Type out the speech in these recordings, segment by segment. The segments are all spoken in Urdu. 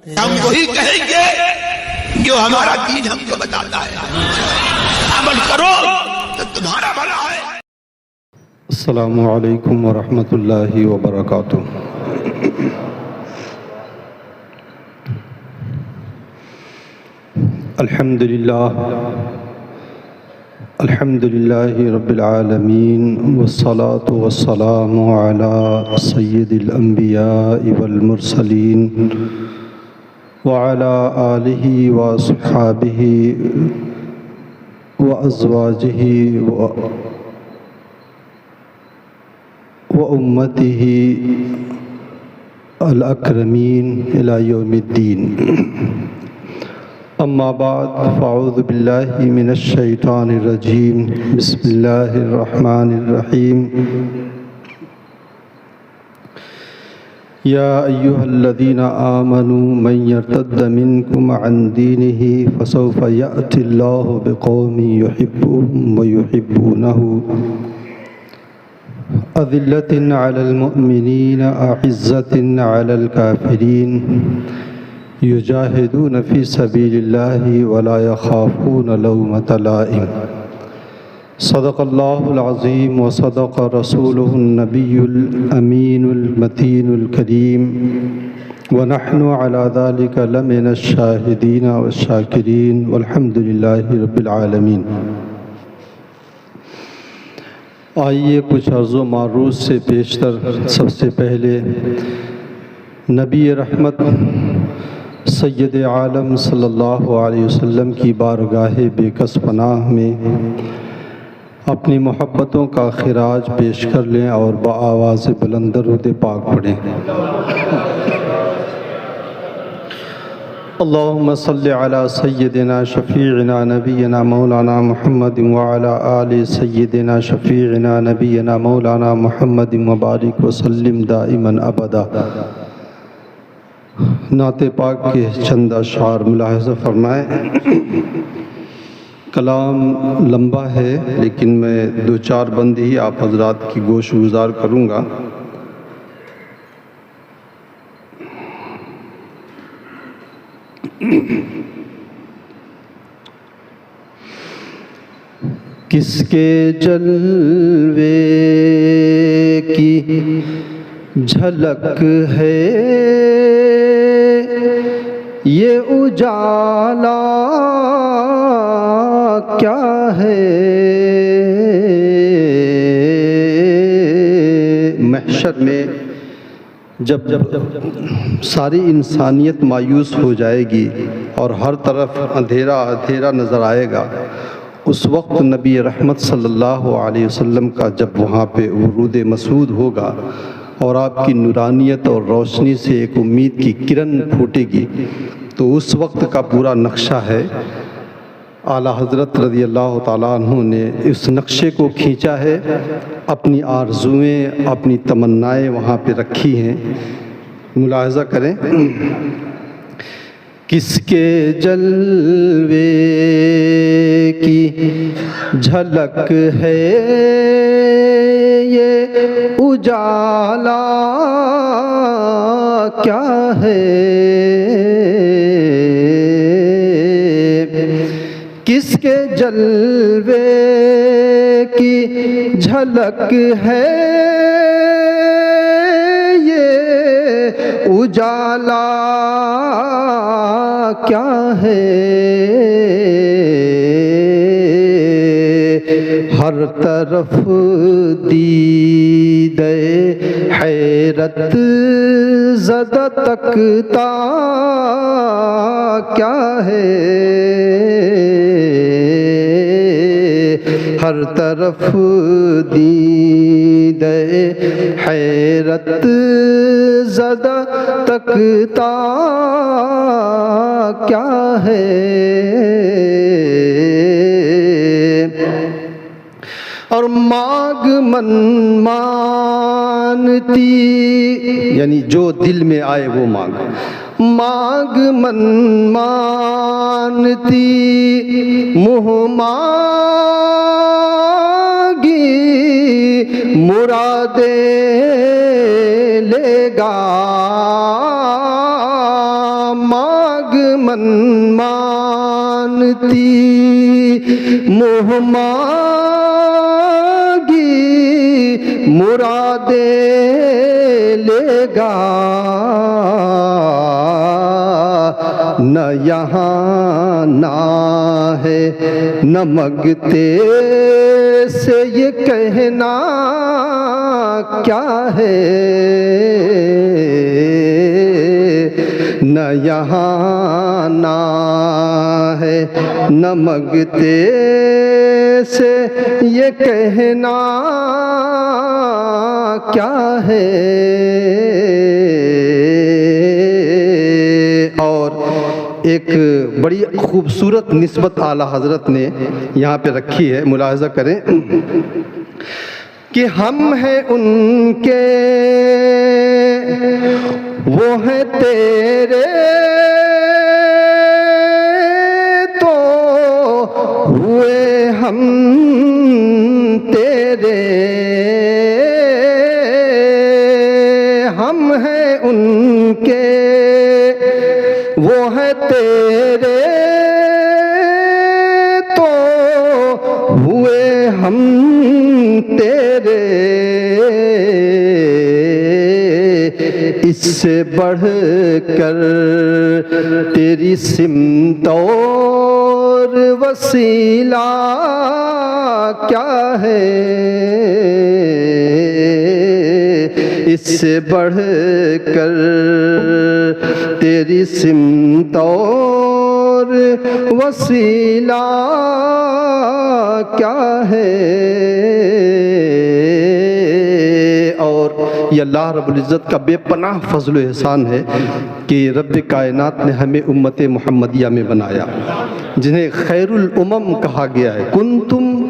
ہم وہی کہیں گے جو ہمارا دین ہم کو بتاتا ہے، عمل کرو تو تمہارا بھلا ہے۔ السلام علیکم ورحمۃ اللہ وبرکاتہ۔ الحمد للہ رب العالمین، والصلاة والسلام علی سید الانبیاء والمرسلین وعلی آلہ واصحابہ وازواجہ وأمته الأكرمين إلى يوم الدين، أما بعد فأعوذ بالله من الشيطان الرجيم، بسم الله الرحمن الرحيم۔ يا أيها الذين آمنوا من يرتد منكم عن دينه فسوف يأتي الله بقوم يحبهم ويحبونه أذلة على المؤمنين أعزة على الكافرين يجاهدون في سبيل الله ولا يخافون لومة لائم۔ صدق الله العظيم وصدق رسوله النبي الأمين المتين الكريم، ونحن على ذلك لمن الشاهدين والشاكرين، والحمد لله رب العالمين۔ آئیے کچھ عرض و معروض سے پیشتر سب سے پہلے نبی رحمت سید عالم صلی اللہ علیہ وسلم کی بارگاہ بے کس پناہ میں اپنی محبتوں کا خراج پیش کر لیں اور بآواز بلند درود پاک پڑھیں۔ اللہم صلی علی سیدنا شفیعنا نبینا مولانا محمد وعلی آل سیدنا شفیعنا نبینا مولانا محمد وبارک وسلم دائما ابدا۔ نعت پاک کے چند اشعار ملاحظہ فرمائیں۔ کلام لمبا ہے لیکن میں دو چار بند ہی آپ حضرات کی گوش گزار کروں گا۔ کس کے جلوے کی جھلک ہے یہ اجالا کیا ہے؟ محشر میں جب ساری انسانیت مایوس ہو جائے گی اور ہر طرف اندھیرا اندھیرا نظر آئے گا، اس وقت نبی رحمت صلی اللہ علیہ وسلم کا جب وہاں پہ ورود مسعود ہوگا اور آپ کی نورانیت اور روشنی سے ایک امید کی کرن پھوٹے گی، تو اس وقت کا پورا نقشہ ہے۔ اعلیٰ حضرت رضی اللہ تعالیٰ عنہ نے اس نقشے کو کھینچا ہے، اپنی آرزوئیں اپنی تمنائیں وہاں پہ رکھی ہیں۔ ملاحظہ کریں، کس کے جلوے کی جھلک ہے یہ اجالا کیا ہے؟ کس کے جلوے کی جھلک ہے یہ اجالا کیا ہے؟ ہر طرف دیدے حیرت زدہ تکتا کیا ہے؟ ہر طرف دیدے حیرت زدہ تکتا کیا ہے؟ اور مانگ من مانتی، یعنی جو دل میں آئے وہ مانگ، مانگ من مانتی منہ مانگی مرادیں لے گا مانگ من مانتی منہ مانگی مرادیں لے گا نہ یہاں نہ ہے نہ مانگتے سے یہ کہنا کیا ہے نہ یہاں نہ ہے نہ مانگتے سے یہ کہنا کیا ہے اور ایک بڑی خوبصورت نسبت اعلیٰ حضرت نے یہاں پہ رکھی ہے ملاحظہ کریں کہ ہم ہیں ان کے وہ ہیں تیرے تو ہوئے ہم تیرے ہم ہیں ان کے وہ ہیں تیرے تو ہوئے ہم تیرے اس سے بڑھ کر تیری سمت اور وسیلہ کیا ہے اس سے بڑھ کر تیری سمت اور وسیلہ کیا ہے اور یہ اللہ رب العزت کا بے پناہ فضل و احسان ہے کہ رب کائنات نے ہمیں امت محمدیہ میں بنایا جنہیں خیر الامم کہا گیا ہے کنتم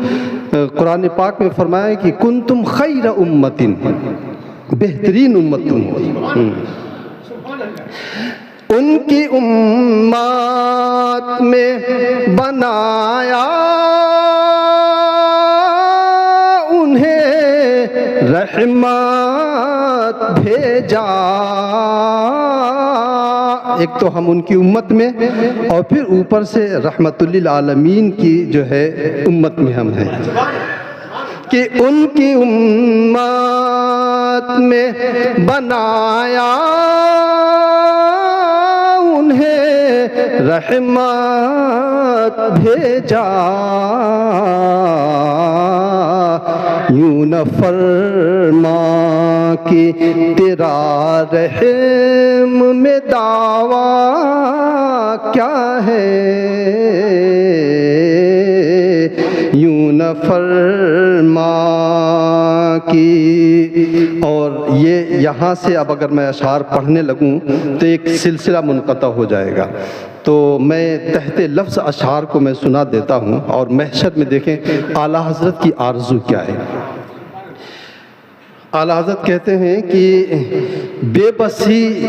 قرآن پاک میں فرمایا ہے کہ کنتم خیر امت بہترین امت تم ہو ان کی امت میں بنایا انہیں رحمت بھیجا ایک تو ہم ان کی امت میں اور پھر اوپر سے رحمت للعالمین کی جو ہے امت میں ہم ہیں کہ ان کی امت میں بنایا انہیں رحمت بھیجا یوں نہ فرما کہ تیرا رحم میں دعویٰ کیا ہے یوں نہ فرما کی اور یہ یہاں سے اب اگر میں اشعار پڑھنے لگوں تو ایک سلسلہ منقطع ہو جائے گا تو میں تحت لفظ اشعار کو میں سنا دیتا ہوں اور محشر میں دیکھیں اعلیٰ حضرت کی آرزو کیا ہے اعلیٰ حضرت کہتے ہیں کہ بے بسی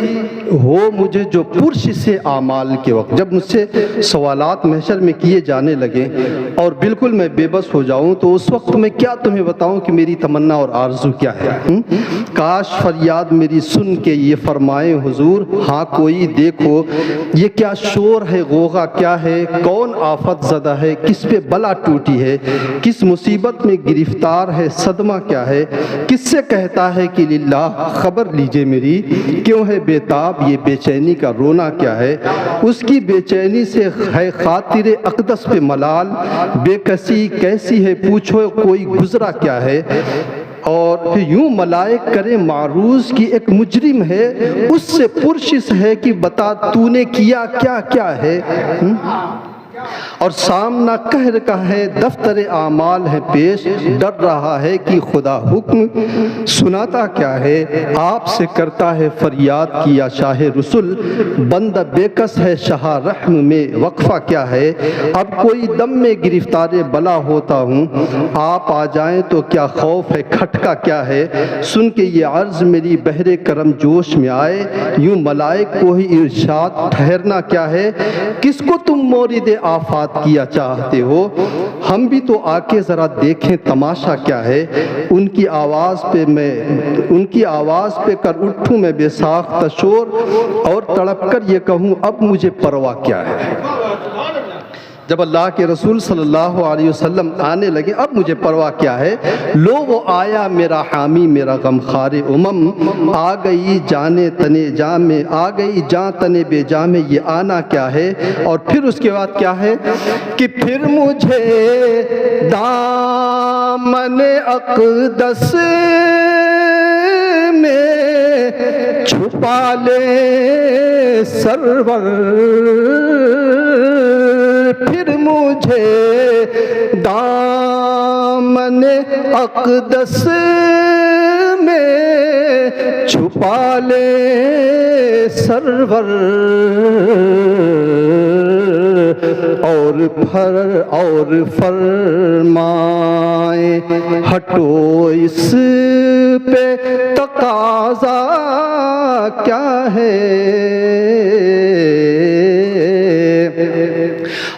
ہو مجھے جو پرش سے اعمال کے وقت جب مجھ سے سوالات محشر میں کیے جانے لگے اور بالکل میں بے بس ہو جاؤں تو اس وقت میں کیا تمہیں بتاؤں کہ میری تمنا اور آرزو کیا ہے کاش فریاد میری سن کے یہ فرمائیں حضور ہاں کوئی دیکھو یہ کیا شور ہے غوغا کیا ہے کون آفت زدہ ہے کس پہ بلا ٹوٹی ہے کس مصیبت میں گرفتار ہے صدمہ کیا ہے کس سے کہتا ہے کہ للہ خبر لیجئے میری کیوں ہے بے تاب یہ بے چینی کا رونا کیا ہے اس کی بے چینی سے ہے خاطر اقدس پہ ملال بے کسی کیسی ہے پوچھو کوئی گزرا کیا ہے اور پھر یوں ملائک کرے معروض کی ایک مجرم ہے اس سے پرشش ہے کہ بتا تو نے کیا کیا کیا ہے اور سامنا قہر کا ہے دفتر اعمال ہے پیش ڈر رہا ہے کہ خدا حکم سناتا کیا ہے آپ سے کرتا ہے فریاد کیا شاہ رسول بندہ بے کس ہے شاہ رحم میں وقفہ کیا ہے اب کوئی دم میں گرفتار بلا ہوتا ہوں آپ آ جائیں تو کیا خوف ہے کھٹکا کیا ہے سن کے یہ عرض میری بحر کرم جوش میں آئے یوں ملائک کو ہی ارشاد ٹھہرنا کیا ہے کس کو تم مورد آفات کیا چاہتے ہو، ہم بھی تو آ کے ذرا دیکھیں تماشا کیا ہے۔ ان کی آواز پہ کر اٹھوں میں بے ساختہ شور، اور تڑپ کر یہ کہوں اب مجھے پرواہ کیا ہے۔ جب اللہ کے رسول صلی اللہ علیہ وسلم آنے لگے، اب مجھے پرواہ کیا ہے۔ لو وہ آیا میرا حامی میرا غمخوار امم، آ گئی جانے تنے جاں میں، آ گئی جاں تنے بے جاں میں، یہ آنا کیا ہے۔ اور پھر اس کے بعد کیا ہے کہ پھر مجھے دامن اقدس میں چھپا لے سرور، پھر مجھے دامن اقدس میں چھپا لے سرور، اور فرمائے ہٹو اس پہ تقاضا کیا ہے۔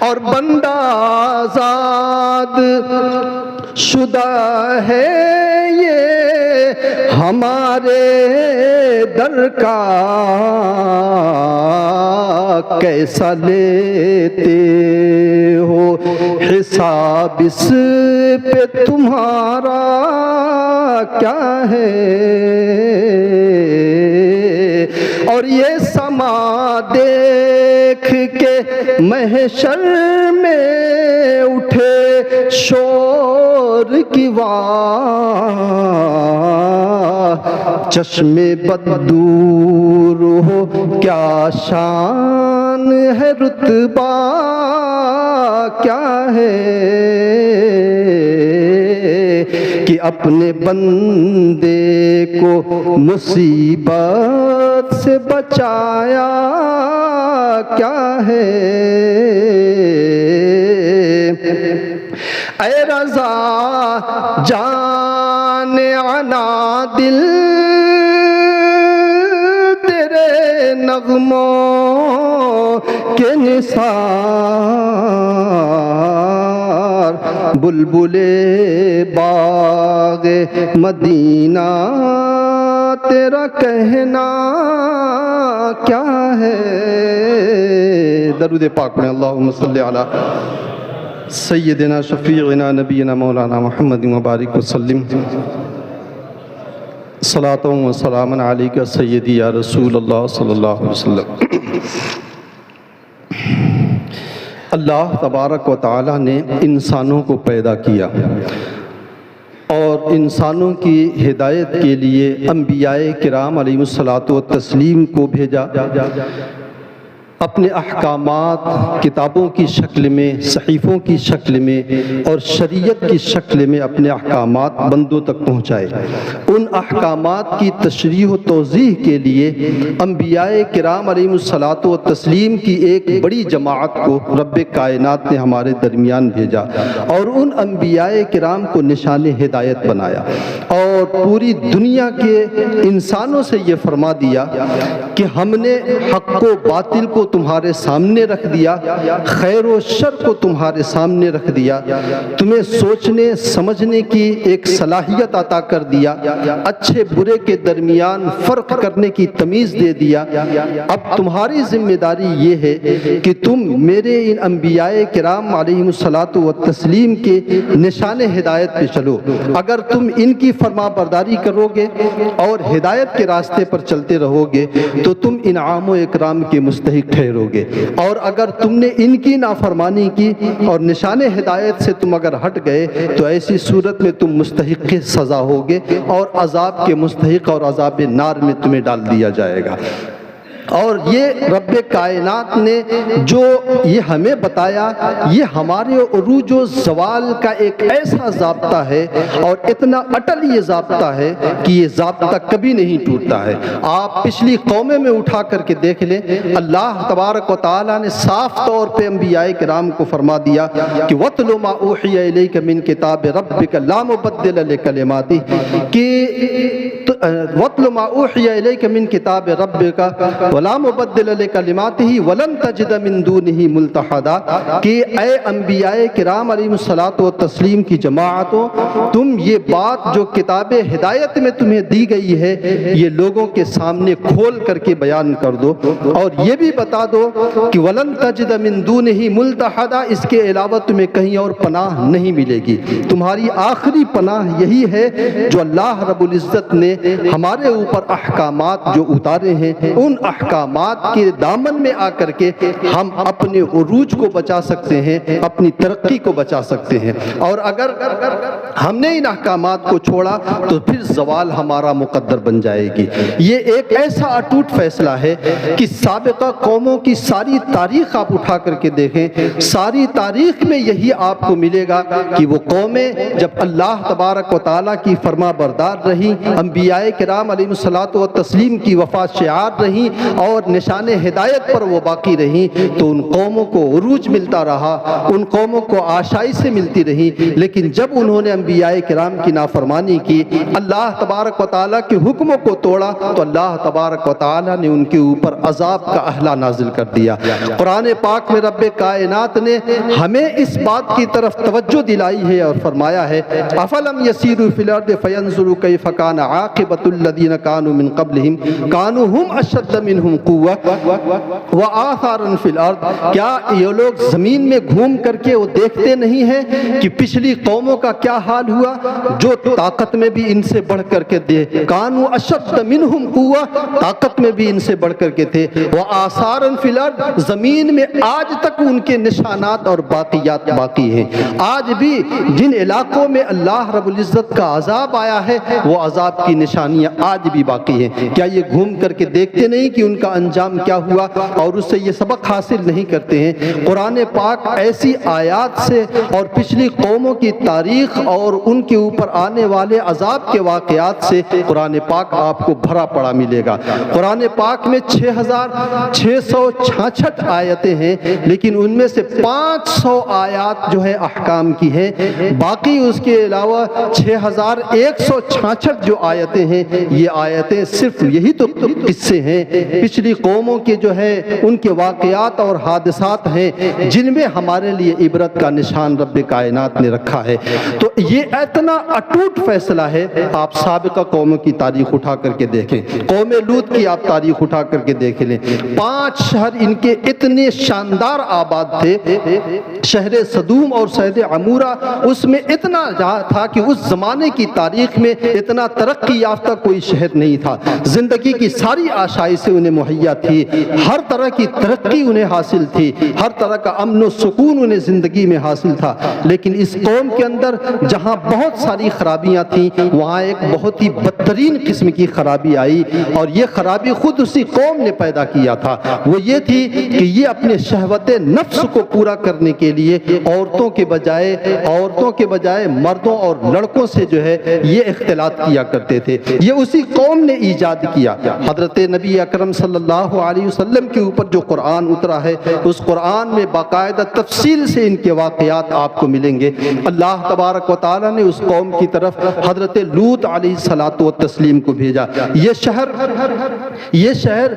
اور بندہ آزاد شدہ ہے یہ ہمارے در کا، کیسا لیتے ہو حساب اس پہ تمہارا کیا ہے۔ اور یہ سما دیکھ کے محشر میں اٹھے شور کی واہ، چشم بد دور ہو کیا شان ہے، رتبہ کیا ہے، کہ اپنے بندے کو مصیبت سے بچایا کیا ہے۔ اے رضا جان عنا دل تیرے نغموں کے نثار، بلبل باغ مدینہ تیرا کہنا کیا ہے۔ درود پاک میں اللہم صلی علی سیدنا شفیعنا نبینا مولانا محمد مبارک وسلم، صلاۃ و سلام علیک سیدی یا رسول اللہ صلی اللہ علیہ وسلم۔ اللہ تبارک و تعالی نے انسانوں کو پیدا کیا اور انسانوں کی ہدایت کے لیے انبیاء کرام علیہ الصلاۃ والتسلیم کو بھیجا، اپنے احکامات کتابوں کی شکل میں، صحیفوں کی شکل میں اور شریعت کی شکل میں اپنے احکامات بندوں تک پہنچائے۔ ان احکامات کی تشریح و توضیح کے لیے انبیاء کرام علیہ الصلاۃ والتسلیم کی ایک بڑی جماعت کو رب کائنات نے ہمارے درمیان بھیجا، اور ان انبیاء کرام کو نشان ہدایت بنایا، اور پوری دنیا کے انسانوں سے یہ فرما دیا کہ ہم نے حق و باطل کو تمہارے سامنے رکھ دیا، خیر و شر کو تمہارے سامنے رکھ دیا، تمہیں سوچنے سمجھنے کی ایک صلاحیت عطا کر دیا، اچھے برے کے درمیان فرق کرنے کی تمیز دے دیا۔ اب تمہاری ذمہ داری یہ ہے کہ تم میرے ان انبیاء کرام علیہ الصلاۃ والتسلیم کے نشان ہدایت پہ چلو۔ اگر تم ان کی فرما برداری کرو گے اور ہدایت کے راستے پر چلتے رہو گے تو تم انعام و اکرام کے مستحق ٹھہرو گے، اور اگر تم نے ان کی نافرمانی کی اور نشان ہدایت سے تم اگر ہٹ گئے تو ایسی صورت میں تم مستحق سزا ہوگے، اور عذاب کے مستحق اور عذاب نار میں تمہیں ڈال دیا جائے گا۔ اور یہ رب کائنات نے جو یہ ہمیں بتایا، یہ ہمارے عروج و زوال کا ایک ایسا ضابطہ ہے، اور اتنا اٹل یہ ضابطہ ہے کہ یہ ضابطہ کبھی نہیں ٹوٹتا ہے۔ آپ پچھلی قومیں میں اٹھا کر کے دیکھ لیں، اللہ تبارک و تعالیٰ نے صاف طور پہ انبیاء کرام کو فرما دیا کہ وَاتْلُ مَا أُوحِيَ إِلَيْكَ مِن كِتَابِ رَبِّكَ لَا مُبَدِّلَ لِكَلِمَاتِهِ، کہ وَاتْلُ مَا أُوحِيَ إِلَيْكَ مِنْ كِتَابِ رَبِّكَ وَلَا مُبَدِّلَ لِكَلِمَاتِهِ وَلَن تَجِدَ مِن دُونِهِ مُلْتَحَدًا کہ اے انبیاء کرام علیہم الصلاۃ والتسلیم کی جماعتوں، تم یہ بات جو کتاب ہدایت میں تمہیں دی گئی ہے یہ لوگوں کے سامنے کھول کر کے بیان کر دو، اور یہ بھی بتا دو کہ وَلَن تَجِدَ مِن دُونِهِ مُلْتَحَدًا، اس کے علاوہ تمہیں کہیں اور پناہ نہیں ملے گی۔ تمہاری آخری پناہ یہی ہے جو اللہ رب العزت نے ہمارے اوپر احکامات جو اتارے ہیں، ان احکامات کے دامن میں آ کر کے ہم اپنے عروج کو بچا سکتے ہیں، اپنی ترقی کو بچا سکتے ہیں، اور اگر ہم نے ان احکامات کو چھوڑا تو پھر زوال ہمارا مقدر بن جائے گی۔ یہ ایک ایسا اٹوٹ فیصلہ ہے کہ سابقہ قوموں کی ساری تاریخ آپ اٹھا کر کے دیکھیں، ساری تاریخ میں یہی آپ کو ملے گا کہ وہ قومیں جب اللہ تبارک و تعالیٰ کی فرما بردار رہی، انبیاء کرام علیہ الصلوۃ والتسلیم کی وفات شعار رہی اور نشان ہدایت پر وہ باقی رہی، تو ان قوموں کو عروج ملتا رہا، ان قوموں کو آشائش سے ملتی رہی۔ لیکن جب انہوں نے انبیاء کرام کی نافرمانی کی، اللہ تبارک و تعالیٰ کے حکموں کو توڑا، تو اللہ تبارک و تعالیٰ نے ان کے اوپر عذاب کا اہلا نازل کر دیا۔ قرآن پاک میں رب کائنات نے ہمیں اس بات کی طرف توجہ دلائی ہے اور فرمایا ہے افلم یسیروا فی الارض فینظروا کیف کان عاقبۃ الذین کانوا من قبلہم کانوا ہم اشد منہم قوۃ وآثارا فی الارض، کیا یہ لوگ زمین میں گھوم کر کے وہ دیکھتے نہیں ہیں کہ پچھلی قوموں کا کیا حال ہوا جو طاقت میں بھی ان سے بڑھ کر کے تھے، کانوا اشد منہم قوۃ، طاقت میں بھی ان سے بڑھ کر کے تھے، وآثارا فی الارض، زمین میں آج تک ان کے نشانات اور باقیات باقی ہیں۔ آج بھی جن علاقوں میں اللہ رب العزت کا عذاب آیا ہے وہ عذاب کی نشانیاں آج بھی باقی ہیں۔ کیا یہ گھوم کر کے دیکھتے نہیں کہ ان کا انجام کیا ہوا اور اس سے یہ سبق حاصل نہیں کرتے ہیں؟ قرآن پاک ایسی آیات سے اور پچھلی قوموں کی تاریخ اور ان کے اوپر آنے والے عذاب کے واقعات سے قرآن پاک آپ کو بھرا پڑا ملے گا۔ قرآن پاک میں 6666 آیتیں ہیں، لیکن ان میں سے 500 آیات جو ہے احکام کی ہیں، باقی اس کے علاوہ 6166 جو آیتیں ہیں، یہ آیتیں صرف یہی تو قصے ہیں پچھلی قوموں کے جو ہے ان کے واقعات اور حادثات ہیں جن میں ہمارے لیے عبرت کا نشان رب کائنات نے رکھا ہے۔ تو یہ اتنا اٹوٹ فیصلہ ہے، آپ سابقہ قوموں کی تاریخ اٹھا کر کے دیکھیں، قوم لوط کی آپ تاریخ اٹھا کر کے دیکھ لیں، 5 شہر ان کے اتنے شاندار آباد تھے، شہر صدوم اور شہر عمورہ اس میں اتنا تھا کہ اس زمانے کی تاریخ میں اتنا ترقی یافتہ کوئی شہر نہیں تھا، زندگی کی ساری آشائشیں انہیں مہیا تھی، ہر طرح کی ترقی انہیں حاصل تھی، ہر طرح کا امن و سکون انہیں زندگی میں حاصل تھا۔ لیکن اس قوم کے اندر جہاں بہت ساری خرابیاں تھیں وہاں ایک بہت ہی بدترین قسم کی خرابی آئی، اور یہ خرابی خود اسی قوم نے پیدا کیا تھا۔ وہ یہ تھی کہ یہ اپنے شہوت نفس کو پورا کرنے کے لیے عورتوں کے بجائے مردوں اور لڑکوں سے جو ہے یہ اختلاط کیا کرتے تھے۔ یہ اسی قوم نے ایجاد کیا۔ حضرت نبی اکرم صلی اللہ علیہ وسلم کے اوپر جو قرآن اترا ہے اس قرآن میں باقاعدہ تفصیل سے ان کے واقعات آپ کو ملیں گے۔ اللہ تبارک و تعالیٰ نے اس قوم کی طرف حضرت لوط علیہ الصلوۃ والتسلیم کو بھیجا۔ یہ شہر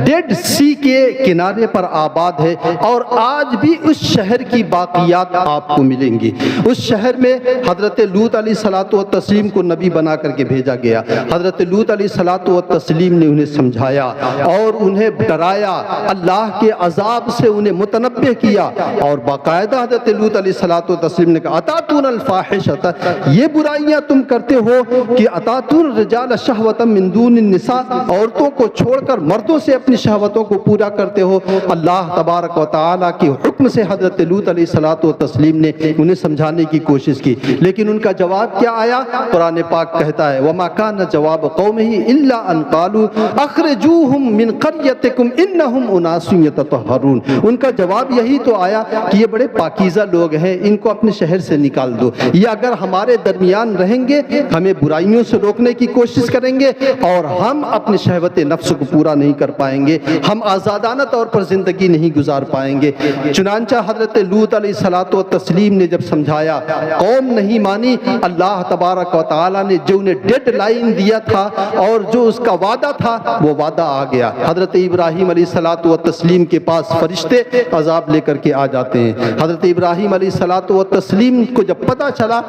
ڈیڈ سی کے کنارے پر آباد ہے، اور آج بھی اس شہر کی باقیات آپ کو ملیں گی۔ اس شہر میں حضرت لوط علیہ الصلوۃ والتسلیم کو نبی بنا کر کے بھیجا گیا۔ حضرت لوط علیہ الصلوۃ والتسلیم نے انہیں سمجھایا اور انہیں ڈرایا، اللہ کے عذاب سے انہیں متنبہ کیا، اور باقاعدہ حضرت لوط علیہ الصلوۃ والتسلیم نے کہا اتاتون الفاحشۃ، یہ برائیاں تم کرتے ہو کہ اتاتون الرجال شہوۃ من دون النساء، عورتوں کو چھوڑ کر مردوں سے اپنی شہوتوں کو پورا کرتے ہو۔ اللہ تبارک و تعالیٰ کے حکم سے حضرت لوط علیہ الصلوۃ والتسلیم نے انہیں سمجھانے کی کوشش کی، لیکن ان کا جواب کیا آیا؟ قرآن پاک کہتا ہے وما کان جواب قومہ الا ان قالوا اخرجوہم من قریتکم انہم اناس یتطہرون، ان کا جواب یہی تو آیا کہ یہ بڑے پاکیزہ لوگ ہیں، ان کو اپنے شہر سے نکال دو، یہ اگر ہمارے درمیان رہیں گے ہمیں برائیوں سے روکنے کی کوشش کریں گے اور ہم اپنے شہوت نفس کو پورا نہیں کر پائیں گے، ہم آزادانہ طور پر زندگی نہیں گزار پائیں گے۔ چنانچہ حضرت لوط علیہ الصلوۃ والتسلیم نے جب سمجھایا، قوم نہیں مانی، اللہ تبارک و تعالیٰ نے جو انہیں ڈیڈ لائن لائن دیا تھا اور جو اس کا وعدہ تھا وہ وعدہ آ گیا۔ حضرت ابراہیم علیہ الصلوۃ والتسلیم کے پاس فرشتے عذاب لے کر کے آ جاتے ہیں۔ حضرت ابراہیم علیہ الصلوۃ والتسلیم کو جب پتہ چلا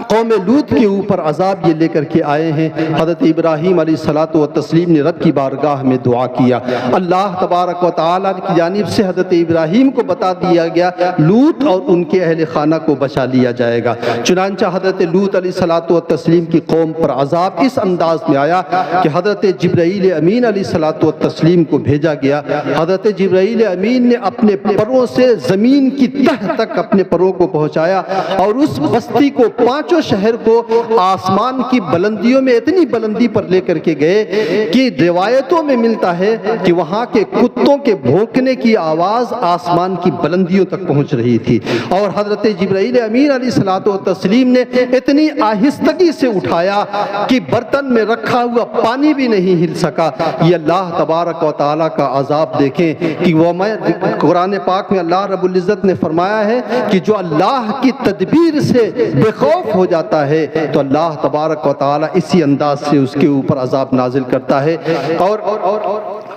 قوم لوط کے اوپر عذاب یہ لے کر کے آئے ہیں، حضرت ابراہیم علیہ الصلوۃ والتسلیم نے رب کی بارگاہ میں دعا کیا۔ اللہ تبارک و تعالیٰ کی جانب سے حضرت ابراہیم کو بتا دیا گیا لوط اور ان کے اہل خانہ کو بچا لیا جائے گا۔ چنانچہ حضرت لوط علیہ الصلوۃ والتسلیم کی قوم پر عذاب اس انداز میں آیا کہ حضرت جبرائیل امین علیہ الصلوۃ والتسلیم کو بھیجا گیا۔ حضرت جبرائیل امین نے اپنے پروں سے زمین کی تہ تک اپنے پروں کو پہنچایا اور اس بستی کو، پانچوں شہر کو آسمان کی بلندیوں میں اتنی بلندی پر لے کر کے گئے کہ روایتوں میں ملتا ہے کہ وہاں کے کتوں کے بھونکنے کی آواز آسمان کی بلندیوں تک پہنچ رہی تھی، اور حضرت جبرائیل امین علیہ الصلوۃ والتسلیم نے اتنی آہستگی سے اٹھایا کہ برتن میں رکھا ہوا پانی بھی نہیں ہل سکا۔ یہ اللہ تبارک و تعالیٰ کا عذاب دیکھیں کہ وہ قرآن پاک میں اللہ رب العزت نے فرمایا ہے کہ جو اللہ کی تدبیر سے بے خوف ہو جاتا ہے تو اللہ تبارک و تعالیٰ اسی انداز سے اس کے اوپر عذاب نازل کرتا ہے۔ اور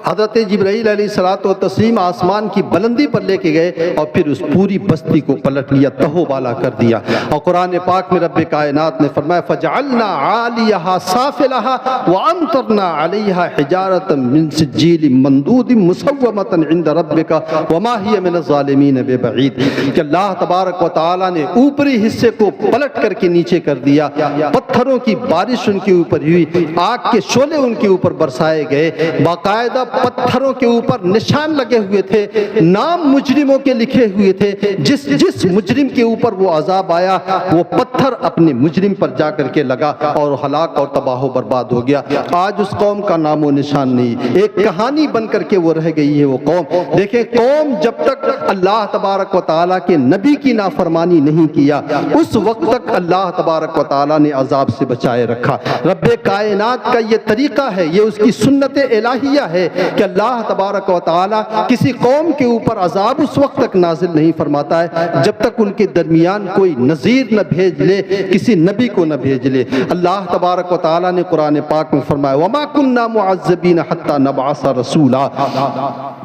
حضرت جبرائیل علیہ الصلوۃ والتسلیم آسمان کی بلندی پر لے کے گئے اور پھر اس پوری بستی کو پلٹ لیا، تہو بالا کر دیا۔ اور قرآن پاک میں رب کائنات نے فرمایا فَجَعَلْنَا عَالِيَهَا سَافِلَهَا وَأَمْطَرْنَا عَلَيْهَا حِجَارَةً مِّن سِجِّيلٍ مَّنضُودٍ مُّسَوَّمَةً عِندَ رَبِّكَ وَمَا هِيَ مِنَ الظَّالِمِينَ بِبَعِيدٍ کہ اللہ تبارک و تعالیٰ نے اوپری حصے کو پلٹ کر کے نیچے کر دیا، پتھروں کی بارش ان کے اوپر ہوئی، آگ کے شعلے ان کے اوپر برسائے گئے، باقاعدہ پتھروں کے اوپر نشان لگے ہوئے تھے، نام مجرموں کے لکھے ہوئے تھے، جس مجرم کے اوپر وہ عذاب آیا وہ پتھر اپنے مجرم پر جا کر کے لگا اور ہلاک اور تباہ و برباد ہو گیا۔ آج اس قوم کا نام و نشان نہیں، ایک کہانی بن کر کے وہ رہ گئی ہے وہ قوم۔ دیکھیں قوم جب تک اللہ تبارک و تعالیٰ کے نبی کی نافرمانی نہیں کیا اس وقت تک اللہ تبارک و تعالیٰ نے عذاب سے بچائے رکھا۔ رب کائنات کا یہ طریقہ ہے، یہ اس کی سنت الہیہ ہے کہ اللہ تبارک و تعالیٰ کسی قوم کے اوپر عذاب اس وقت تک نازل نہیں فرماتا ہے جب تک ان کے درمیان کوئی نذیر نہ بھیج لے، کسی نبی کو نہ بھیج لے۔ اللہ تبارک و تعالیٰ نے قرآن پاک میں فرمایا وَمَا كُنَّا مُعَذِّبِينَ حَتَّى نَبْعَثَ رَسُولًا،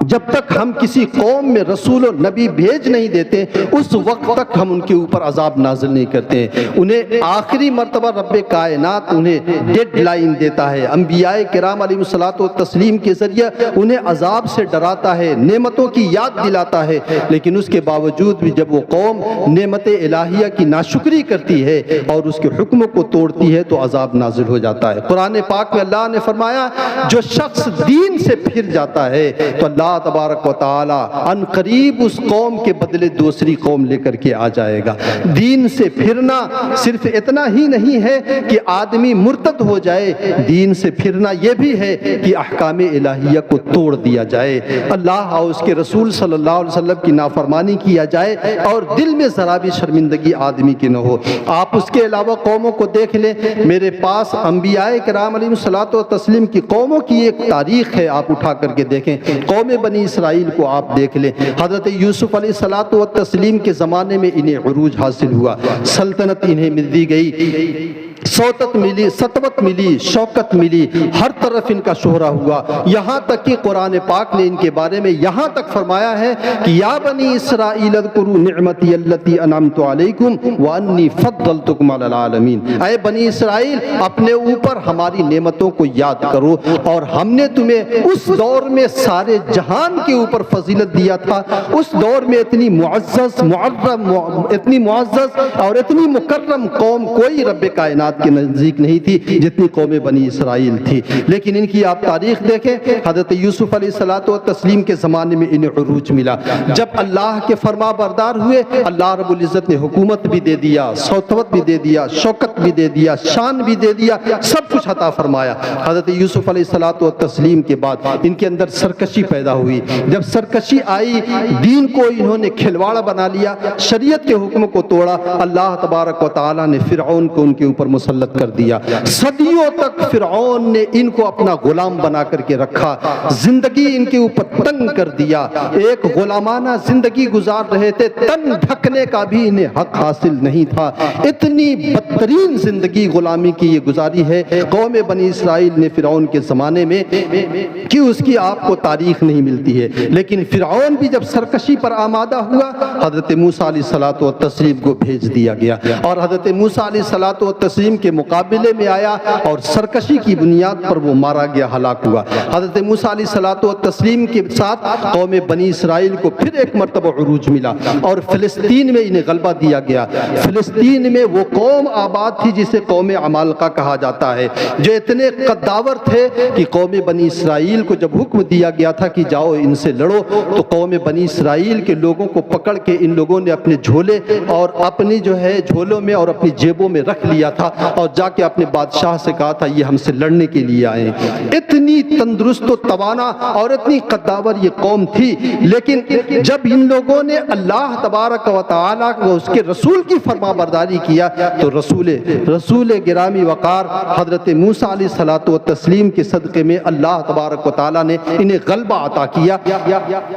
جب تک ہم کسی قوم میں رسول و نبی بھیج نہیں دیتے اس وقت تک ہم ان کے اوپر عذاب نازل نہیں کرتے ہیں۔ انہیں آخری مرتبہ رب کائنات انہیں ڈیڈ لائن دیتا ہے، انبیاء کرام علیہ الصلوۃ والتسلیم کے ذریعے انہیں عذاب سے ڈراتا ہے، نعمتوں کی یاد دلاتا ہے، لیکن اس کے باوجود بھی جب وہ قوم نعمت الہیہ کی ناشکری کرتی ہے اور اس کے حکموں کو توڑتی ہے تو عذاب نازل ہو جاتا ہے۔ قرآن پاک میں اللہ نے فرمایا جو شخص دین سے پھر جاتا ہے تو اللہ تبارک و تعالی ان قریب اس قوم کے بدلے دوسری قوم لے کر کے آ جائے گا۔ دین سے پھرنا صرف اتنا ہی نہیں ہے کہ آدمی مرتد ہو جائے، دین سے پھرنا یہ بھی ہے کہ احکام الہیہ کو توڑ دیا جائے، اللہ اور اس کے رسول صلی اللہ علیہ وسلم کی نافرمانی کیا جائے اور دل میں ذرا بھی شرمندگی آدمی کی نہ ہو۔ آپ اس کے علاوہ قوموں کو دیکھ لیں، میرے پاس انبیاء کرام علیہ الصلوۃ والتسلیم کی قوموں کی ایک تاریخ ہے، آپ اٹھا کر کے دیکھیں۔ قوم بنی اسرائیل کو آپ دیکھ لیں، حضرت یوسف علیہ الصلوۃ والتسلیم کے زمانے میں انہیں عروج حاصل ہوا، سلطنت انہیں مل دی گئی، سوتت ملی، سطوت ملی، شوکت ملی، ہر طرف ان کا شہرہ ہوا، یہاں تک کہ قرآن پاک نے ان کے بارے میں یہاں تک فرمایا ہے کہ یا بنی اسرائیل اذکروا نعمتی التی انعمت علیکم وانی فضلتکم علی العالمین، اے بنی اسرائیل اپنے اوپر ہماری نعمتوں کو یاد کرو اور ہم نے تمہیں اس دور میں سارے جہان کے اوپر فضیلت دیا تھا، اس دور میں اتنی معزز معرم اتنی معزز اور اتنی مکرم قوم کوئی رب کائنات کے نزدیک نہیں تھی جتنی قوم بنی اسرائیل تھی، لیکن ان کی آپ تاریخ دیکھیں، حضرت یوسف علیہ الصلوۃ والتسلیم کے زمانے میں انہیں عروج ملا، جب اللہ کے فرما بردار ہوئے اللہ رب العزت نے حکومت بھی دے دیا، سطوت بھی دے دیا، شوکت بھی دے دیا، شان بھی دے دیا، سب کچھ عطا فرمایا۔ حضرت یوسف علیہ الصلوۃ والتسلیم کے بعد ان کے اندر سرکشی پیدا ہوئی، جب سرکشی آئی دین کو انہوں نے کھلواڑا بنا لیا، شریعت کے حکم کو توڑا، اللہ تبارک و تعالی نے فرعون کو ان کے اوپر مسلط مسلط کر دیا۔ صدیوں تک فرعون نے ان کو اپنا غلام بنا کر کے رکھا، زندگی ان کے اوپر تنگ کر دیا، ایک غلامانہ زندگی گزار رہے تھے، تن ڈھکنے کا بھی انہیں حق حاصل نہیں تھا۔ اتنی بدترین زندگی غلامی کی یہ گزاری ہے قوم بنی اسرائیل نے فرعون کے زمانے میں کہ اس کی آپ کو تاریخ نہیں ملتی ہے۔ لیکن فرعون بھی جب سرکشی پر آمادہ ہوا، حضرت موسیٰ علیہ الصلوۃ والتسلیم کو بھیج دیا گیا، اور حضرت موسیٰ علیہ الصلوۃ والتسلیم کے مقابلے میں آیا اور سرکشی کی بنیاد پر وہ مارا گیا، ہلاک ہوا۔ حضرت موسیٰ علیہ الصلوۃ والتسلیم کے ساتھ قوم بنی اسرائیل کو پھر ایک مرتبہ عروج ملا، اور فلسطین میں انہیں غلبہ دیا گیا۔ فلسطین میں وہ قوم آباد تھی جسے قوم عمالقہ کہا جاتا ہے، جو اتنے قداور تھے کہ قوم بنی اسرائیل کو جب حکم دیا گیا تھا کہ جاؤ ان سے لڑو، تو قوم بنی اسرائیل کے لوگوں کو پکڑ کے ان لوگوں نے اپنے جھولے اور اپنی جھولوں میں اور اپنی جیبوں میں رکھ لیا تھا، اور جا کے اپنے بادشاہ سے کہا تھا یہ ہم سے لڑنے کے لیے آئے۔ اتنی تندرست و توانا اور اتنی قداور یہ قوم تھی، لیکن جب ان لوگوں نے اللہ تبارک و تعالیٰ کو اس کے رسول کی فرما برداری کیا، تو رسول گرامی وقار حضرت موسیٰ علیہ الصلوۃ والتسلیم کے صدقے میں اللہ تبارک و تعالیٰ نے انہیں غلبہ عطا کیا،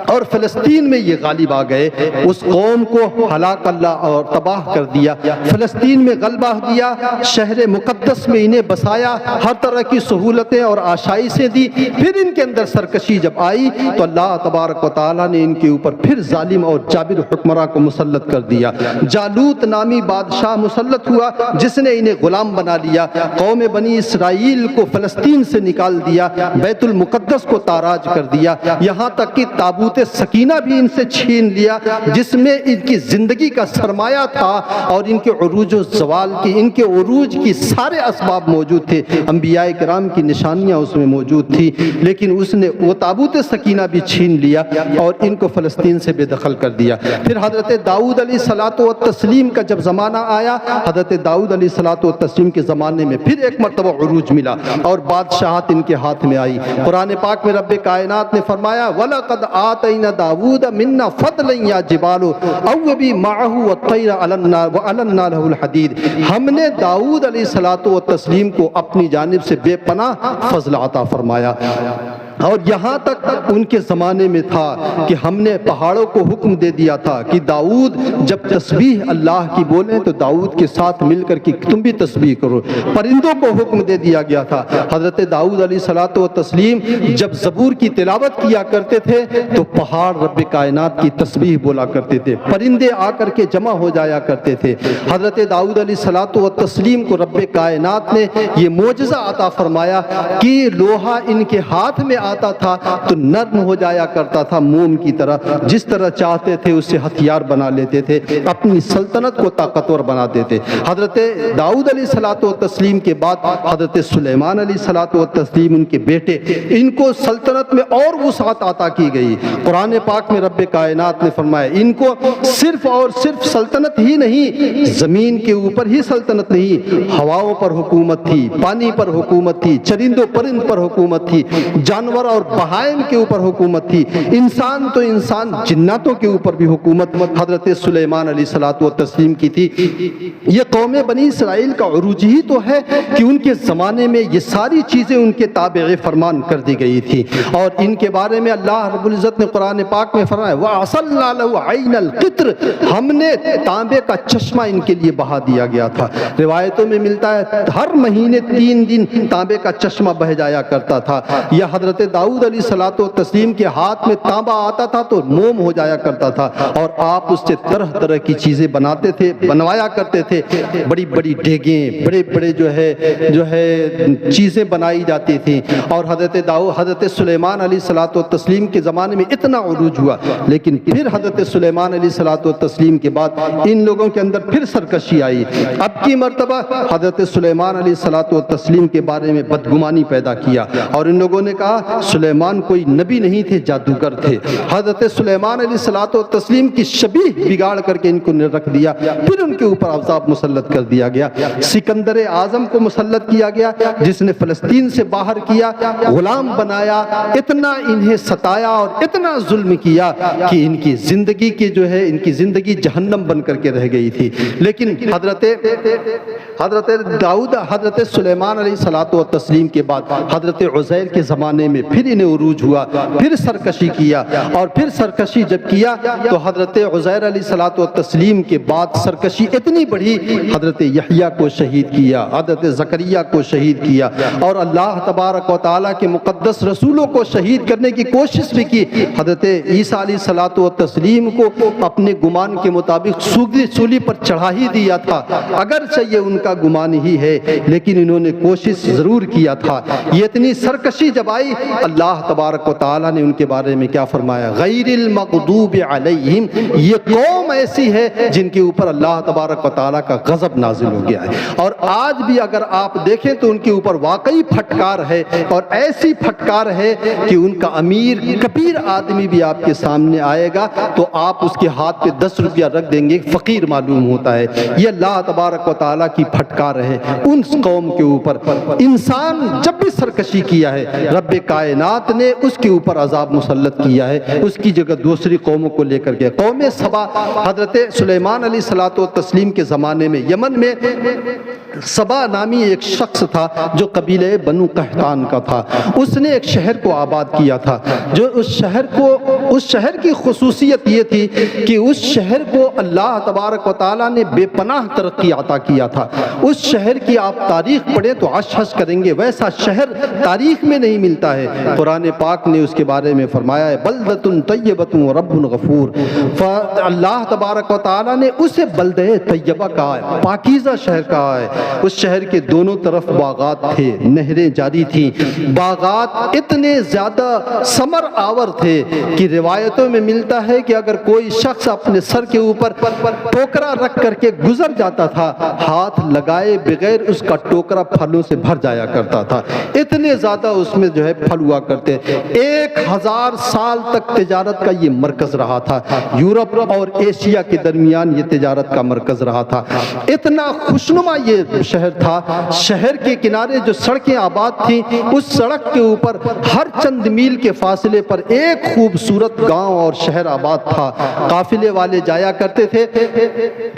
اور فلسطین میں یہ غالب آ گئے۔ اس قوم کو ہلاک اللہ اور تباہ کر دیا، فلسطین میں غلبہ دیا، شہر مقدس میں انہیں بسایا، ہر طرح کی سہولتیں اور آشائشیں دی۔ پھر ان کے اندر سرکشی جب آئی تو اللہ تبارک و تعالیٰ نے ان کے اوپر پھر ظالم اور جابر حکمراں کو مسلط کر دیا۔ جالوت نامی بادشاہ مسلط ہوا جس نے انہیں غلام بنا لیا، قوم بنی اسرائیل کو فلسطین سے نکال دیا، بیت المقدس کو تاراج کر دیا، یہاں تک کہ تابوت سکینہ بھی ان سے چھین لیا جس میں ان کی زندگی کا سرمایہ تھا، اور ان کے عروج و زوال کی، ان کے عروج کی سارے اسباب موجود تھے، انبیاء کرام کی نشانیاں اس میں موجود تھی، لیکن اس نے وہ تابوت سکینہ بھی چھین لیا اور ان کو فلسطین سے بے دخل کر دیا۔ پھر حضرت داؤد علیہ الصلوۃ والتسلیم کا جب زمانہ آیا، حضرت داؤد علیہ الصلوۃ والتسلیم کے زمانے میں پھر ایک مرتبہ عروج ملا اور بادشاہت ان کے ہاتھ میں آئی۔ قرآن پاک میں رب کائنات نے فرمایا وَلَقَدْ آتَيْنَا دَاوُودَ مِنَّا فَضْلًا يَا جِبَالُ أَوِّبِي مَعَهُ وَالطَّيْرَ وَأَلَنَّا لَهُ الْحَدِيدَ، ہم نے داؤد علیہ الصلوۃ والتسلیم کو اپنی جانب سے بے پناہ فضل عطا فرمایا، اور یہاں تک ان کے زمانے میں تھا کہ ہم نے پہاڑوں کو حکم دے دیا تھا کہ داؤد جب تسبیح اللہ کی بولیں تو داؤد کے ساتھ مل کر کے تم بھی تسبیح کرو۔ پرندوں کو حکم دے دیا گیا تھا۔ حضرت داؤد علیہ الصلوۃ والتسلیم جب زبور کی تلاوت کیا کرتے تھے تو پہاڑ رب کائنات کی تسبیح بولا کرتے تھے، پرندے آ کر کے جمع ہو جایا کرتے تھے۔ حضرت داؤد علیہ الصلوۃ والتسلیم کو رب کائنات نے یہ معجزہ عطا فرمایا کہ لوہا ان کے ہاتھ میں آتا تھا تو نرم ہو جایا کرتا تھا موم کی طرح، جس طرح چاہتے تھے اسے ہتھیار بنا لیتے تھے، اپنی سلطنت کو طاقتور بناتے تھے۔ حضرت داؤد علیہ الصلوۃ والتسلیم کے بعد حضرت سلیمان علیہ الصلوۃ والتسلیم ان کے بیٹے، ان کو سلطنت میں اور وسعت عطا کی گئی۔ قرآن پاک میں رب کائنات نے فرمایا ان کو صرف اور صرف سلطنت ہی نہیں، زمین کے اوپر ہی سلطنت نہیں، ہواؤں پر حکومت تھی، پانی پر حکومت تھی، چرند و پرند پر حکومت تھی، جانور اور بہائم کے اوپر حکومت تھی، انسان تو انسان جناتوں کے اوپر بھی حکومت حضرت سلیمان علیہ الصلوۃ والتسلیم کی تھی۔ یہ قوم بنی اسرائیل کا عروج ہی تو ہے کہ ان کے زمانے میں یہ ساری چیزیں ان کے تابع فرمان کر دی گئی تھی، اور ان کے بارے میں اللہ رب العزت نے قرآن پاک میں فرمایا وَأَصَلْنَا لَهُ عَيْنَ الْقِطْرِ، ہم نے تانبے کا چشمہ ان کے لیے بہا دیا گیا تھا۔ روایتوں میں ملتا ہے ہر مہینے 3 دن تانبے کا چشمہ بہ جایا کرتا تھا۔ یا حضرت داؤد علیہ الصلوۃ والتسلیم کے ہاتھ میں تانبا آتا تھا تو موم ہو جایا کرتا تھا، اور آپ اس سے طرح طرح کی چیزیں بناتے تھے، بنوایا کرتے تھے، بڑی بڑی ڈیگیں، بڑے بڑے جو ہے چیزیں بنائی جاتی تھیں۔ اور حضرت سلیمان علیہ الصلوۃ والتسلیم کے زمانے میں اتنا عروج ہوا، لیکن پھر حضرت سلیمان علیہ الصلوۃ والتسلیم کے بعد ان لوگوں کے اندر پھر سرکشی آئی۔ اب کی مرتبہ حضرت سلیمان علیہ الصلوۃ والتسلیم کے بارے میں بدگمانی پیدا کیا، اور ان لوگوں نے کہا سلیمان کوئی نبی نہیں تھے، جادوگر تھے۔ حضرت سلیمان علیہ الصلوۃ والتسلیم کی شبیہ بگاڑ کر کے ان کو رکھ دیا، پھر ان کے اوپر عذاب مسلط کر دیا گیا۔ سکندر اعظم کو مسلط کیا گیا جس نے فلسطین سے باہر کیا، غلام بنایا، اتنا انہیں ستایا اور اتنا ظلم کیا کہ ان کی زندگی کی جو ہے ان کی زندگی جہنم بن کر کے رہ گئی تھی۔ لیکن حضرت داؤد، حضرت سلیمان علیہ الصلوۃ والتسلیم کے بعد حضرت عزیر کے زمانے میں پھر انہیں عروج ہوا، پھر سرکشی کیا، اور پھر سرکشی جب کیا تو حضرت عزیر علیہ الصلوۃ والتسلیم کے بعد سرکشی اتنی بڑھی، حضرت یحییٰ کو شہید کیا، حضرت زکریہ کو شہید کیا، اور اللہ تبارک و تعالیٰ کے مقدس رسولوں کو شہید کرنے کی کوشش بھی کی۔ حضرت عیسیٰ علیہ الصلوۃ والتسلیم کو اپنے گمان کے مطابق سولی پر چڑھا ہی دیا تھا، اگرچہ یہ ان کا گمان ہی ہے لیکن انہوں نے کوشش ضرور کیا تھا۔ یہ اتنی سرکشی جب آئی، اللہ تبارک و تعالیٰ نے ان کے بارے میں کیا فرمایا؟ غیر المغضوب علیہم، یہ قوم ایسی ہے جن کے اوپر اللہ تبارک و تعالیٰ کا غضب نازل ہو گیا ہے۔ اور آج بھی اگر آپ دیکھیں تو ان کے اوپر واقعی پھٹکار ہے، اور ایسی پھٹکار ہے کہ ان کا امیر کبیر آدمی بھی آپ کے سامنے آئے گا تو آپ اس کے ہاتھ پہ 10 روپیہ رکھ دیں گے، فقیر معلوم ہوتا ہے۔ یہ اللہ تبارک و تعالیٰ کی پھٹکار ہے ان قوم کے اوپر۔ انسان جب بھی سرکشی کیا ہے، رب کائنات نے اس کے اوپر عذاب مسلط کیا ہے، اس کی جگہ دوسری قوموں کو لے کر کے۔ قوم سبا، حضرت سلیمان علیہ الصلوۃ والتسلیم کے زمانے میں یمن میں سبا نامی ایک شخص تھا جو قبیلہ بنو قحطان کا تھا۔ اس نے ایک شہر کو آباد کیا تھا، جو اس شہر کی خصوصیت یہ تھی کہ اس شہر کو اللہ تبارک و تعالیٰ نے بے پناہ ترقی عطا کیا تھا۔ اس شہر کی آپ تاریخ پڑھیں تو عش عش کریں گے، ویسا شہر تاریخ میں نہیں ملتا ہے۔ قرآن پاک نے اس کے بارے میں فرمایا ہے بلدۃ طیبۃ ورب غفور۔ اللہ تبارک و تعالیٰ نے اسے بلدہ طیبہ کہا ہے، پاکیزہ شہر کہا ہے۔ اس شہر کے دونوں طرف باغات تھے، نہریں جاری تھیں، باغات اتنے زیادہ ثمر آور تھے کہ روایتوں میں ملتا ہے کہ اگر کوئی شخص اپنے سر کے اوپر ٹوکرا رکھ کر کے گزر جاتا تھا، ہاتھ لگائے بغیر اس کا ٹوکرا پھلوں سے بھر جایا کرتا تھا، اتنے زیادہ اس میں جو ہے پھل ہوا کرتے۔ 1000 سال تک تجارت کا یہ مرکز رہا تھا، یورپ اور ایشیا کے درمیان یہ تجارت کا مرکز رہا تھا۔ اتنا خوشنما یہ شہر تھا، شہر کے کنارے جو سڑکیں آباد تھیں، اس سڑک کے اوپر ہر چند میل کے فاصلے پر ایک خوبصورت گاؤں اور شہر آباد تھا۔ قافلے والے جایا کرتے تھے،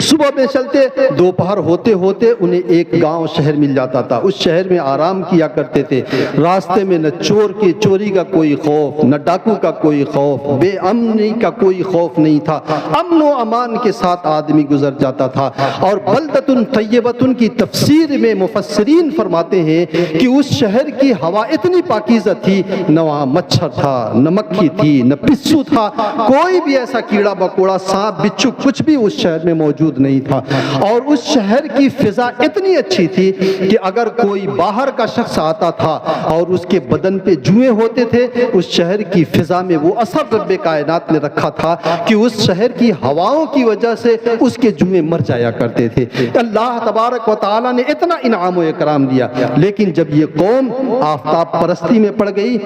صبح میں چلتے، دوپہر ہوتے ہوتے انہیں ایک گاؤں شہر مل جاتا تھا، اس شہر میں آرام کیا کرتے تھے۔ راستے میں نہ چوری کا کوئی خوف، نہ ڈاکو کا کوئی خوف، بے امنی کا کوئی خوف نہیں تھا، امن و امان کے ساتھ آدمی گزر جاتا تھا۔ اور بلدۃ طیبۃ کی تفسیر میں مفسرین فرماتے ہیں کہ اس شہر کی ہوا اتنی پاکیزہ تھی، نہ وہاں مچھر تھا، نہ مکھی تھی، نہ پسو تھا، کوئی بھی ایسا کیڑا مکوڑا، سانپ بچھو کچھ بھی اس شہر میں موجود نہیں تھا۔ اور اس شہر کی فضا اتنی اچھی تھی کہ اگر کوئی باہر کا شخص آتا تھا اور اس کے بدن پہ جوئیں ہوتے تھے، اس شہر کی فضا میں وہ اثر رب کائنات نے رکھا تھا کہ اس شہر کی ہواؤں کی وجہ سے اس کے جوئیں مر جایا کرتے تھے۔ اللہ تبارک و تعالیٰ نے اتنا انعام و اکرام دیا، لیکن جب یہ قوم آفتاب پرستی میں پڑ گئی،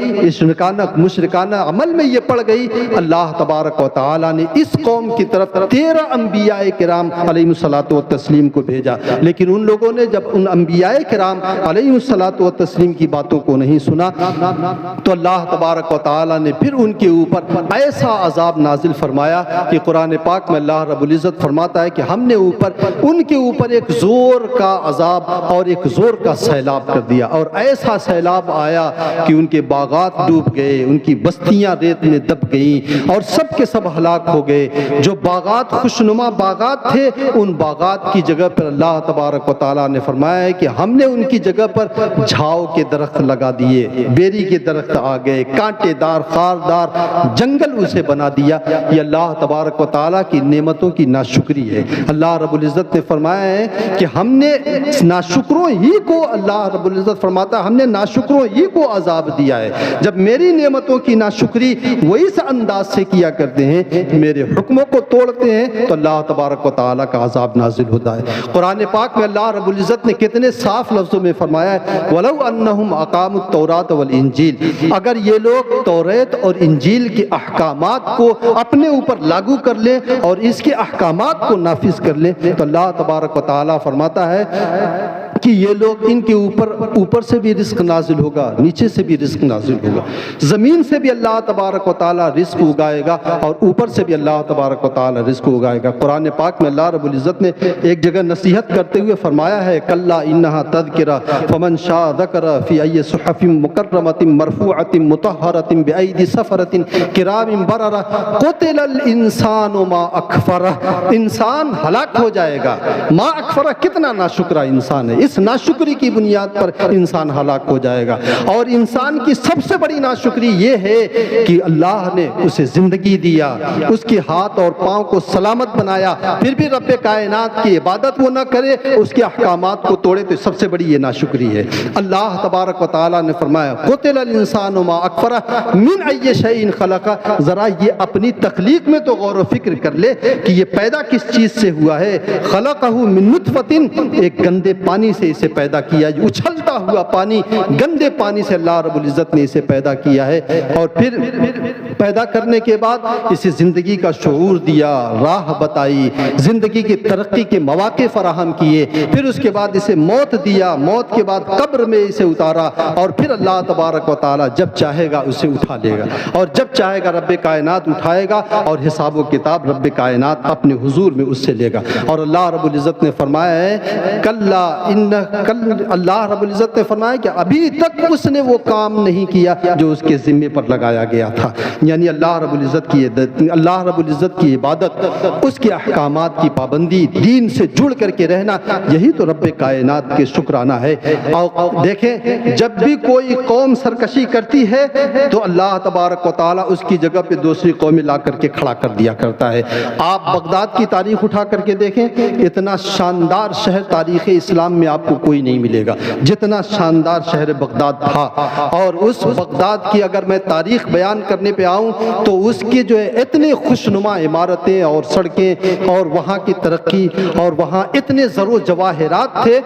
مشرکانہ عمل میں یہ پڑ گئی، اللہ تبارک و تعالیٰ نے اس قوم کی طرف 13 انبیاء کرام علیہ الصلوۃ والتسلیم کو بھیجا، لیکن ان لوگوں نے جب ان انبیاء کرام علیہ الصلوۃ والتسلیم کی باتوں کو نہیں سنا تو اللہ تبارک و تعالیٰ نے پھر ان کے اوپر ایسا عذاب نازل فرمایا کہ قرآن پاک میں اللہ رب العزت فرماتا ہے کہ ہم نے ان کے اوپر ایک زور کا عذاب اور ایک زور کا سیلاب کر دیا، اور ایسا سیلاب آیا کہ ان کے باغات ڈوب گئے، ان کی بستیاں ریت میں دب گئیں اور سب کے سب ہلاک ہو گئے۔ جو باغات خوشنما باغات تھے، ان باغات کی جگہ پر اللہ تبارک و تعالیٰ نے فرمایا ہے کہ ہم نے ان کی جگہ پر جھاؤ کے درخت لگا دیے، بیری کے درخت آ گئے، کانٹے دار خاردار جنگل اسے بنا دیا۔ یہ اللہ تبارک و تعالیٰ کی نعمتوں کی ناشکری ہے۔ اللہ رب العزت نے فرمایا ہے کہ ہم نے ناشکروں ہی کو، اللہ رب العزت فرماتا ہے ہم نے ناشکروں ہی کو عذاب دیا ہے۔ جب میری نعمتوں کی ناشکری وہ اس انداز سے کیا کرتے ہیں، میرے حکموں کو توڑتے ہیں، تو اللہ تبارک و تعالیٰ کا عذاب نازل ہوتا ہے۔ قرآن پاک میں اللہ رب العزت نے کتنے صاف لفظوں میں فرمایا ہے وَلَوْ أَنَّهُمْ أَقَامُوا التَّوْرَاةَ وَالْإِنْجِيلَ والانجیل، اگر یہ لوگ توریت اور انجیل کے احکامات کو اپنے اوپر لاگو کر لیں اور اس کے احکامات کو نافذ کر لیں تو اللہ تبارک و تعالیٰ فرماتا ہے کہ یہ لوگ ان کے اوپر سے بھی رزق نازل ہوگا، نیچے سے بھی رزق نازل ہوگا، زمین سے بھی اللہ تبارک و تعالیٰ رزق اگائے گا اور اوپر سے بھی اللہ تبارک و تعالیٰ رزق اگائے گا۔ قرآن پاک میں اللہ رب العزت نے ایک جگہ نصیحت کرتے ہوئے فرمایا ہے کلا انہا تذکرہ فمن شاء ذکر فی ای صحف مکرمۃ مرفوعۃ مطہرۃ بأیدی سفرۃ کرام بررہ قتل الانسان ما اکفرہ، انسان ہلاک ہو جائے گا، ما اکفرہ کتنا ناشکرہ انسان ہے، اس ناشکری کی بنیاد پر انسان ہلاک ہو جائے گا۔ اور انسان کی سب سے بڑی ناشکری یہ ہے کہ اللہ نے اسے زندگی دیا، اس کے ہاتھ اور پاؤں کو سلامت بنایا، پھر بھی رب کائنات کی عبادت وہ نہ کرے، اس کے احکامات کو توڑے، تو سب سے بڑی یہ ناشکری ہے۔ اللہ تبارک و تعالیٰ نے فرمایا قتل الانسان ما اکفرہ من ای شیء خلقہ، ذرا یہ اپنی تخلیق میں تو غور و فکر کر لے کہ یہ پیدا کس چیز سے ہوا ہے۔ خلقہ من نطفۃ، ایک گندے پانی سے اسے پیدا کیا، اچھلتا ہوا پانی، گندے پانی سے اللہ رب العزت نے اسے پیدا کیا ہے، اور پھر پیدا کرنے کے بعد اسے زندگی کا شعور دیا، راہ بتائی، زندگی کی ترقی کے مواقع فراہم کیے، پھر اس کے بعد اسے موت دیا، موت کے بعد قبر میں اسے اتارا، اور پھر اللہ تبارک و تعالیٰ جب چاہے گا اسے اٹھا لے گا، اور جب چاہے گا رب کائنات اٹھائے گا اور حساب و کتاب رب کائنات اپنے حضور میں اس سے لے گا۔ اور اللہ رب العزت نے فرمایا ہے کلا اللہ رب العزت نے فرمایا کہ ابھی تک اس نے وہ کام نہیں کیا جو اس کے ذمے پر لگایا گیا تھا، یعنی اللہ رب العزت کی عبادت، اس کے احکامات کی پابندی، دین سے جڑ کر کے رہنا، یہی تو رب کائنات کے شکرانہ ہے۔ اور دیکھیں جب بھی کوئی قوم سرکشی کرتی ہے تو اللہ تبارک و تعالیٰ اس کی جگہ پہ دوسری قومیں لا کر کے کھڑا کر دیا کرتا ہے۔ آپ بغداد کی تاریخ اٹھا کر کے دیکھیں، اتنا شاندار شہر تاریخ اسلام میں آپ کو کوئی نہیں ملے گا جتنا شاندار شہر بغداد تھا۔ اور اس بغداد کی اگر میں تاریخ بیان کرنے پہ آؤں تو اس کی جو ہے اتنے خوشنما عمارتیں اور سڑکیں اور وہاں کی ترقی، اور وہاں اتنے زر و جواہرات تھے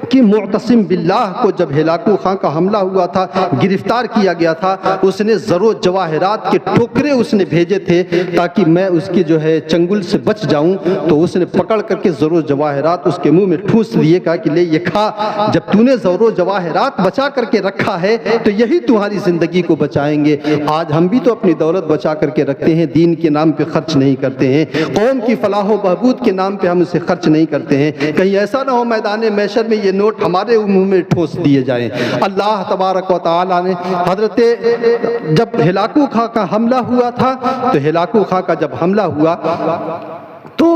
کہ معتصم باللہ کو جب ہلاکو خان کا حملہ ہوا تھا، گرفتار کیا گیا تھا، اس نے زر و جواہرات کے ٹوکرے اس نے بھیجے تھے تاکہ میں اس کی جو ہے چنگل سے بچ جاؤں، تو اس نے پکڑ کر کے زر و جواہرات اس کے منہ میں ٹھوس لیے، کہا کہ لے یہ کھا، جب تو نے زر و جواہرات بچا کر کے رکھا ہے تو یہی تمہاری زندگی کو بچائیں گے۔ آج ہم بھی تو اپنی دولت بچا کر کے رکھتے ہیں، دین کے نام پہ خرچ نہیں کرتے ہیں، قوم کی فلاح و بہبود کے نام پہ ہم اسے خرچ نہیں کرتے ہیں، کہیں ایسا نہ ہو میدان محشر میں یہ نوٹ ہمارے منہ میں ٹھوس دیے جائیں۔ اللہ تبارک و تعالیٰ نے حضرت جب ہلاکو خان کا حملہ ہوا تھا، تو ہلاکو خان کا جب حملہ ہوا تو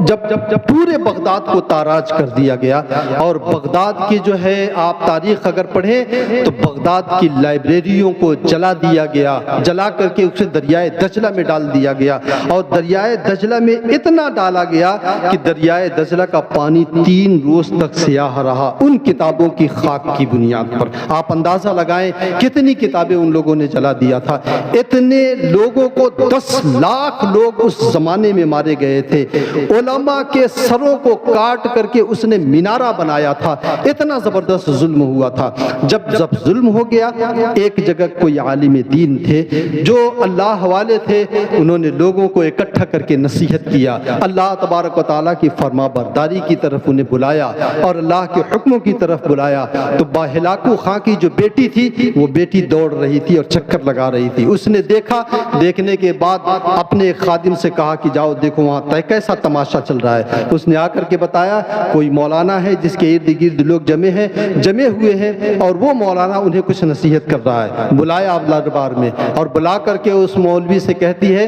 جب پورے بغداد کو تاراج کر دیا گیا، اور بغداد کی جو ہے آپ تاریخ اگر پڑھیں تو بغداد کی لائبریریوں کو جلا دیا گیا، جلا کر کے اسے دریائے دجلہ میں ڈال دیا گیا، اور دریائے دجلہ میں اتنا ڈالا گیا کہ دریائے دجلہ کا پانی 3 روز تک سیاہ رہا ان کتابوں کی خاک کی بنیاد پر۔ آپ اندازہ لگائیں کتنی کتابیں ان لوگوں نے جلا دیا تھا۔ اتنے لوگوں کو 10 لاکھ لوگ اس زمانے میں مارے گئے تھے، علماء کے سروں کو کاٹ کر کے اس نے مینارہ بنایا تھا، اتنا زبردست ظلم ہوا تھا۔ جب ظلم ہو گیا، ایک جگہ کوئی عالم دین تھے جو اللہ والے تھے، انہوں نے لوگوں کو اکٹھا کر کے نصیحت کیا، اللہ تبارک و تعالیٰ کی فرما برداری کی طرف انہیں بلایا اور اللہ کے حکموں کی طرف بلایا۔ تو ہلاکو خان کی جو بیٹی تھی وہ بیٹی دوڑ رہی تھی اور چکر لگا رہی تھی، اس نے دیکھا، دیکھنے کے بعد اپنے خادم سے کہا کہ جاؤ دیکھو وہاں کیسا تماشا چل رہا ہے۔ اس نے آ کر کے بتایا کوئی مولانا ہے جس کے ارد گرد لوگ جمے ہوئے ہیں، اور وہ مولانا انہیں کچھ نصیحت کر رہا ہے۔ بلایا آپ دربار میں، اور بلا کر کے اس مولوی سے کہتی ہے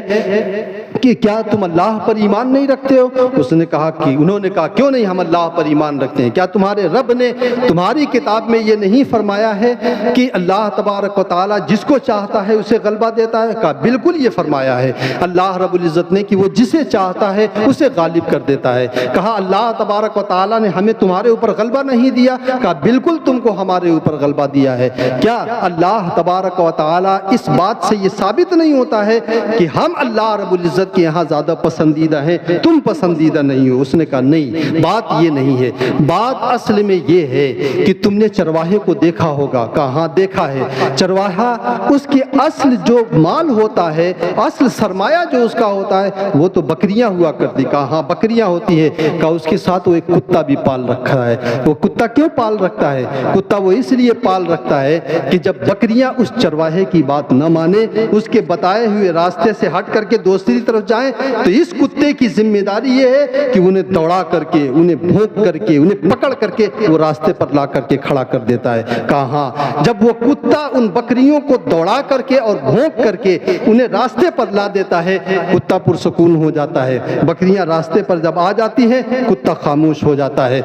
کہ کیا تم اللہ پر ایمان نہیں رکھتے ہو؟ اس نے کہا کہ انہوں نے کہا کیوں نہیں ہم اللہ پر ایمان رکھتے ہیں، کیا تمہارے رب نے تمہاری کتاب میں یہ نہیں فرمایا ہے کہ اللہ تبارک و تعالیٰ جس کو چاہتا ہے اسے غلبہ دیتا ہے؟ کہا بالکل یہ فرمایا ہے اللہ رب العزت نے کہ وہ جسے چاہتا ہے اسے غالب غالب کر دیتا ہے۔ کہا اللہ تبارک و تعالیٰ نے ہمیں تمہارے اوپر غلبہ نہیں دیا؟ کہا بالکل تم کو ہمارے اوپر غلبہ دیا ہے۔ کیا اللہ تبارک و تعالیٰ اس بات سے یہ ثابت نہیں ہوتا ہے کہ ہم اللہ رب العزت کے یہاں زیادہ پسندیدہ ہیں، تم پسندیدہ نہیں ہو؟ اس نے کہا نہیں، بات یہ نہیں ہے، بات اصل میں یہ ہے کہ تم نے چرواہے کو دیکھا ہوگا۔ کہا ہاں دیکھا ہے۔ چرواہا اس کی اصل جو مال ہوتا ہے، اصل سرمایہ جو اس کا ہوتا ہے وہ تو بکریاں ہوا کرتی۔ کہا ہاں بکریاں ہوتی ہے۔ کہا اس کے ساتھ وہ ایک کتا بھی پال رکھا ہے۔ وہ کتا کیوں پال رکھتا ہے؟ کتا وہ اس لیے پال رکھتا ہے کہ جب بکریاں اس چرواہے کی بات نہ مانے، اس کے بتائے ہوئے راستے سے ہٹ کر کے دوسری طرف جائیں، تو اس کتے کی ذمہ داری یہ ہے کہ انہیں دوڑا کر کے، انہیں بھونک کر کے، انہیں پکڑ کر کے وہ راستے پر لا کر کے کھڑا کر دیتا ہے۔ کہا ہاں جب وہ کتا ان بکریوں کو دوڑا کر کے اور بھونک کر کے انہیں راستے پر لا دیتا ہے، کتا پرسکون ہو جاتا ہے۔ بکریاں راستے پر جب آ جاتی ہیں، کتا خاموش ہو جاتا ہے۔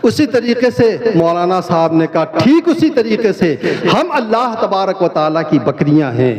اسی طریقے سے مولانا صاحب نے کہا ٹھیک اسی طریقے سے ہم اللہ تبارک و تعالیٰ کی بکریاں ہیں،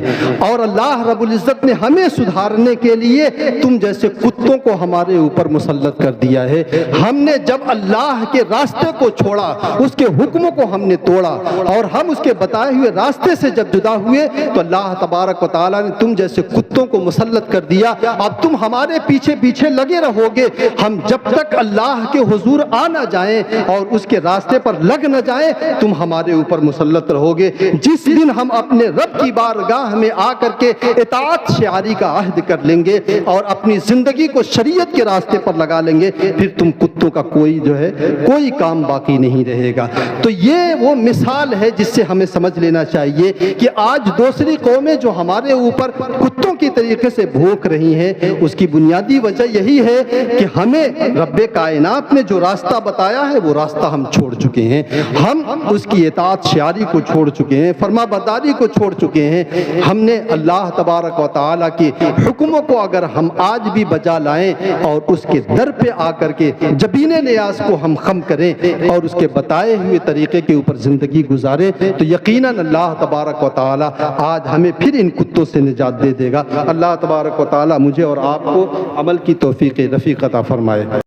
اور اللہ رب العزت نے ہمیں سدھارنے کے لیے تم جیسے کتوں کو ہمارے اوپر مسلط کر دیا ہے۔ ہم نے جب اللہ کے راستے کو چھوڑا، اس کے حکموں کو ہم نے توڑا، اور ہم اس کے بتائے ہوئے راستے سے جب جدا ہوئے تو اللہ تبارک و تعالیٰ نے تم جیسے کتوں کو مسلط کر دیا۔ اب تم ہمارے پیچھے پیچھے لگے رہو گے، ہم جب تک اللہ کے حضور آ نہ جائیں اور اس کے راستے پر لگ نہ جائیں تم ہمارے اوپر مسلط رہو گے۔ جس دن ہم اپنے رب کی بارگاہ میں آ کر کے اطاعت شعاری کا عہد کر لیں گے اور اپنی زندگی کو شریعت کے راستے پر لگا لیں گے، پھر تم کتوں کا کوئی کام باقی نہیں رہے گا۔ تو یہ وہ مثال ہے جس سے ہمیں سمجھ لینا چاہیے کہ آج دوسری قومیں جو ہمارے اوپر کتوں کی طریقے سے بھونک رہی ہیں، اس کی بنیادی وجہ یہی ہے کہ ہمیں رب کائنات نے جو راستہ بتایا ہے وہ راستہ ہم چھوڑ چکے ہیں۔ ہم اس کی اطاعت شعاری کو چھوڑ چکے ہیں، فرما برداری کو چھوڑ چکے ہیں۔ ہم نے اللہ تبارک و تعالیٰ کے حکموں کو اگر ہم آج بھی بجا لائیں اور اس کے در پہ آ کر کے جبین نیاز کو ہم خم کریں اور اس کے بتائے ہوئے طریقے کے اوپر زندگی گزاریں، تو یقیناً اللہ تبارک و تعالیٰ آج ہمیں پھر ان کتوں سے نجات دے دے گا۔ اللہ تبارک و تعالیٰ مجھے اور آپ کو عمل کی توفیق رفیق عطا فرمائے۔